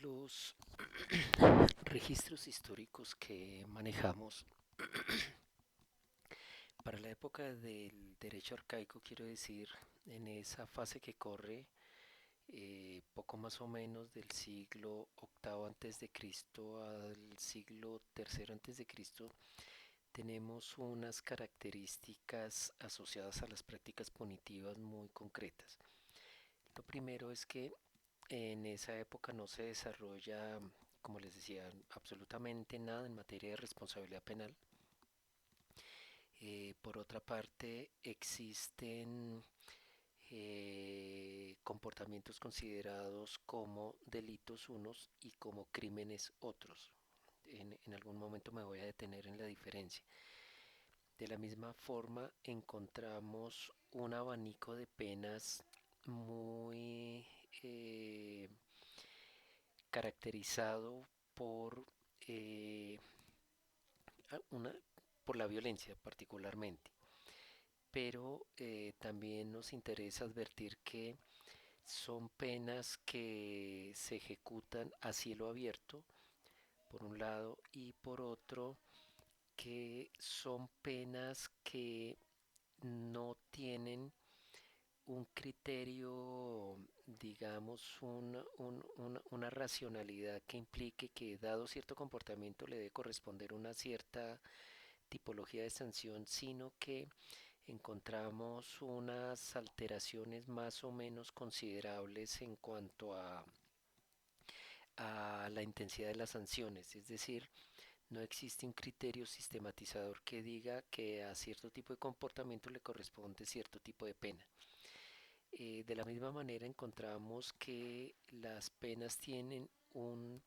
Los registros históricos que manejamos para la época del derecho arcaico, quiero decir, en esa fase que corre poco más o menos del siglo octavo antes de Cristo al siglo tercero antes de Cristo, tenemos unas características asociadas a las prácticas punitivas muy concretas. Lo primero es que en esa época no se desarrolla, como les decía, absolutamente nada en materia de responsabilidad penal. Por otra parte, existen comportamientos considerados como delitos unos y como crímenes otros. En algún momento me voy a detener en la diferencia. De la misma forma, encontramos un abanico de penas muy caracterizado por eh, una, por la violencia particularmente. Pero también nos interesa advertir que son penas que se ejecutan a cielo abierto, por un lado, y por otro, que son penas que no tienen un criterio, digamos, una racionalidad que implique que dado cierto comportamiento le debe corresponder una cierta tipología de sanción, sino que encontramos unas alteraciones más o menos considerables en cuanto a la intensidad de las sanciones, es decir, no existe un criterio sistematizador que diga que a cierto tipo de comportamiento le corresponde cierto tipo de pena. De la misma manera encontramos que las penas tienen un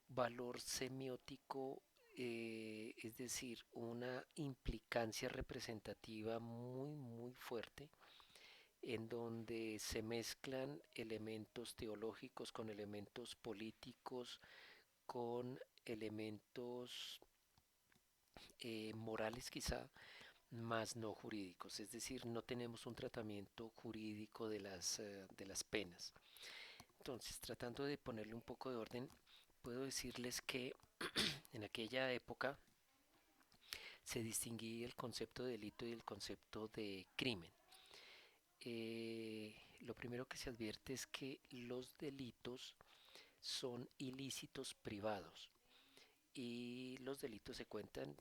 valor semiótico, es decir, una implicancia representativa muy fuerte, en donde se mezclan elementos teológicos con elementos políticos, con elementos morales quizá, más no jurídicos, es decir, no tenemos un tratamiento jurídico de las penas. Entonces, tratando de ponerle un poco de orden, puedo decirles que en aquella época se distinguía el concepto de delito y el concepto de crimen. Lo primero que se advierte es que los delitos son ilícitos privados y los delitos se cuentan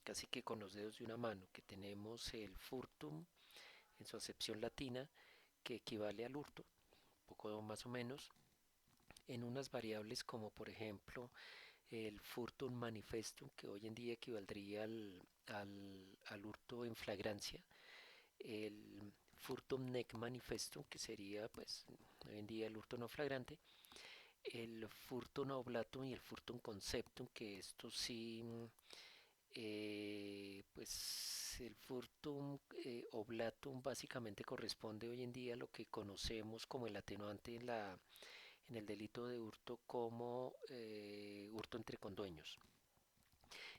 casi que con los dedos de una mano, que tenemos el furtum en su acepción latina, que equivale al hurto, poco más o menos, en unas variables como por ejemplo el furtum manifestum, que hoy en día equivaldría al hurto en flagrancia, el furtum nec manifestum, que sería pues hoy en día el hurto no flagrante, el furtum oblatum y el furtum conceptum, que esto sí, pues el furtum oblatum básicamente corresponde hoy en día a lo que conocemos como el atenuante en el delito de hurto como hurto entre condueños.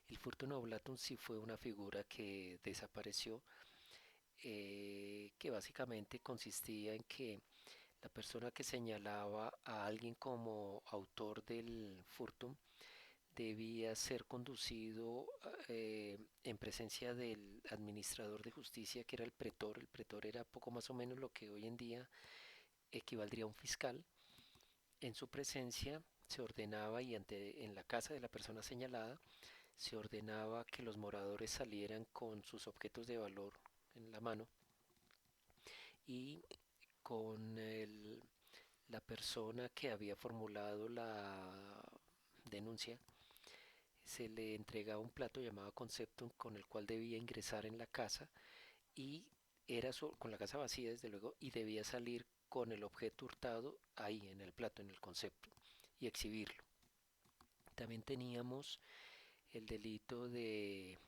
El furtum oblatum sí fue una figura que desapareció, que básicamente consistía en que la persona que señalaba a alguien como autor del furtum debía ser conducido en presencia del administrador de justicia, que era el pretor. El pretor era poco más o menos lo que hoy en día equivaldría a un fiscal. En su presencia se ordenaba y en la casa de la persona señalada se ordenaba que los moradores salieran con sus objetos de valor en la mano y con la persona que había formulado la denuncia se le entregaba un plato llamado conceptum con el cual debía ingresar en la casa y era con la casa vacía desde luego y debía salir con el objeto hurtado ahí en el plato, en el concepto y exhibirlo. También teníamos el delito de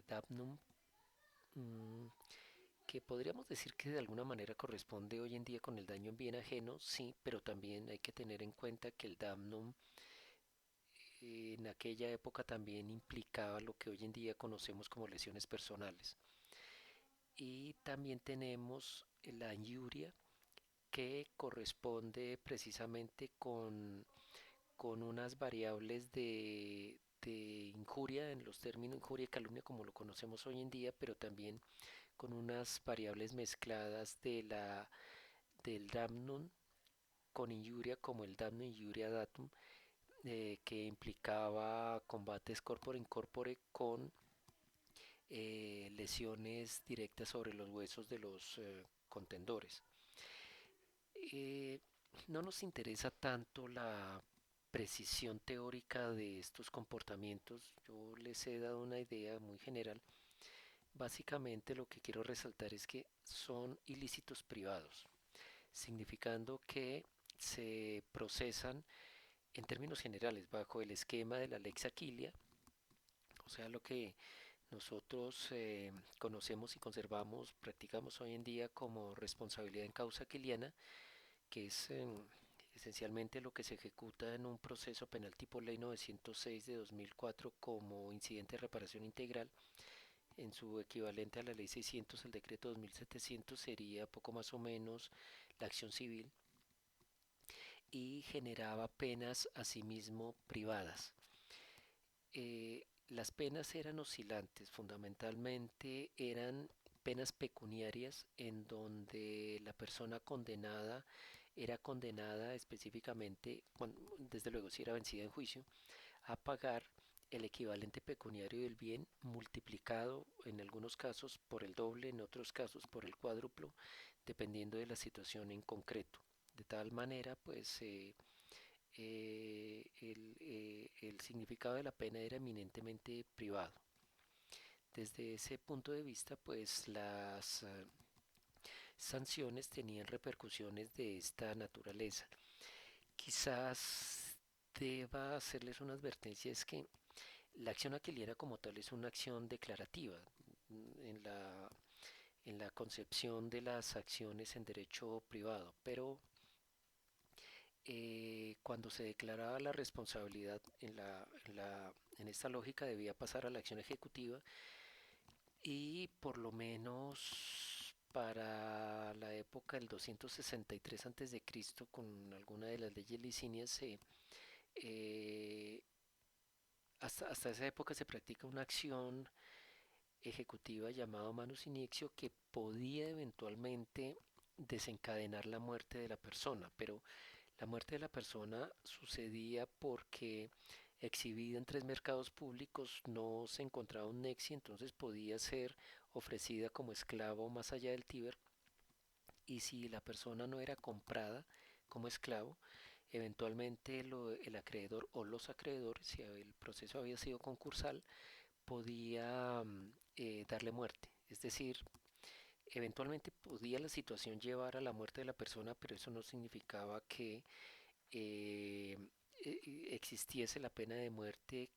damnum, mmm, que podríamos decir que de alguna manera corresponde hoy en día con el daño en bien ajeno, sí, pero también hay que tener en cuenta que el damnum en aquella época también implicaba lo que hoy en día conocemos como lesiones personales. Y también tenemos la injuria, que corresponde precisamente con unas variables de injuria, en los términos injuria y calumnia como lo conocemos hoy en día, pero también con unas variables mezcladas del damnum con injuria como el damnum injuria datum, que implicaba combates corpore in corpore con lesiones directas sobre los huesos de los contendores. Eh, no nos interesa tanto la precisión teórica de estos comportamientos, yo les he dado una idea muy general. Básicamente lo que quiero resaltar es que son ilícitos privados, significando que se procesan en términos generales bajo el esquema de la lex Aquilia, o sea, lo que nosotros conocemos y conservamos, practicamos hoy en día como responsabilidad en causa aquiliana, que es esencialmente lo que se ejecuta en un proceso penal tipo Ley 906 de 2004 como incidente de reparación integral. En su equivalente a la Ley 600, el decreto 2700 sería poco más o menos la acción civil y generaba penas asimismo privadas. Las penas eran oscilantes, fundamentalmente eran penas pecuniarias en donde la persona condenada era condenada específicamente, desde luego si era vencida en juicio, a pagar el equivalente pecuniario del bien multiplicado en algunos casos por el doble, en otros casos por el cuádruplo, dependiendo de la situación en concreto. De tal manera, pues el significado de la pena era eminentemente privado. Desde ese punto de vista, pues las sanciones tenían repercusiones de esta naturaleza. Quizás deba hacerles una advertencia, es que la acción aquiliana como tal es una acción declarativa en en la concepción de las acciones en derecho privado, pero cuando se declaraba la responsabilidad en esta lógica debía pasar a la acción ejecutiva y por lo menos para la época del 263 a.C. con alguna de las leyes licinias eh, hasta esa época se practica una acción ejecutiva llamada manus inixio que podía eventualmente desencadenar la muerte de la persona, pero la muerte de la persona sucedía porque exhibida en tres mercados públicos no se encontraba un nexi, entonces podía ser ofrecida como esclavo más allá del Tíber y si la persona no era comprada como esclavo, eventualmente el acreedor o los acreedores, si el proceso había sido concursal, podía darle muerte. Es decir, eventualmente podía la situación llevar a la muerte de la persona, pero eso no significaba que eh, existiese la pena de muerte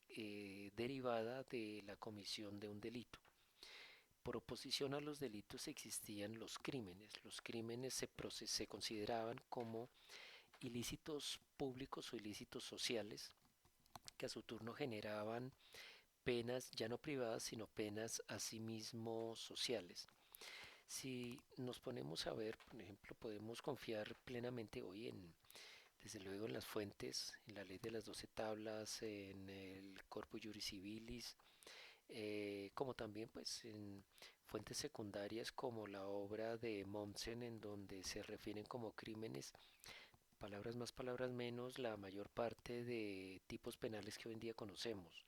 derivada de la comisión de un delito. Por oposición a los delitos existían los crímenes. Los crímenes se consideraban como ilícitos públicos o ilícitos sociales que a su turno generaban penas ya no privadas, sino penas asimismo sociales. Si nos ponemos a ver, por ejemplo, podemos confiar plenamente hoy desde luego en las fuentes, en la ley de las 12 tablas, en el Corpus Juris Civilis, como también pues en fuentes secundarias como la obra de Mommsen en donde se refieren como crímenes, palabras más, palabras menos, la mayor parte de tipos penales que hoy en día conocemos.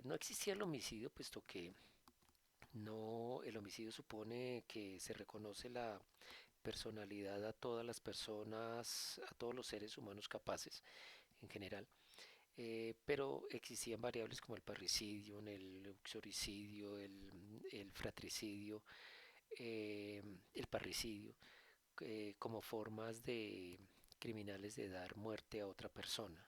No existía el homicidio puesto que no, el homicidio supone que se reconoce la personalidad a todas las personas, a todos los seres humanos capaces en general, pero existían variables como el parricidio, el uxoricidio, el fratricidio, el parricidio, como formas de criminales de dar muerte a otra persona.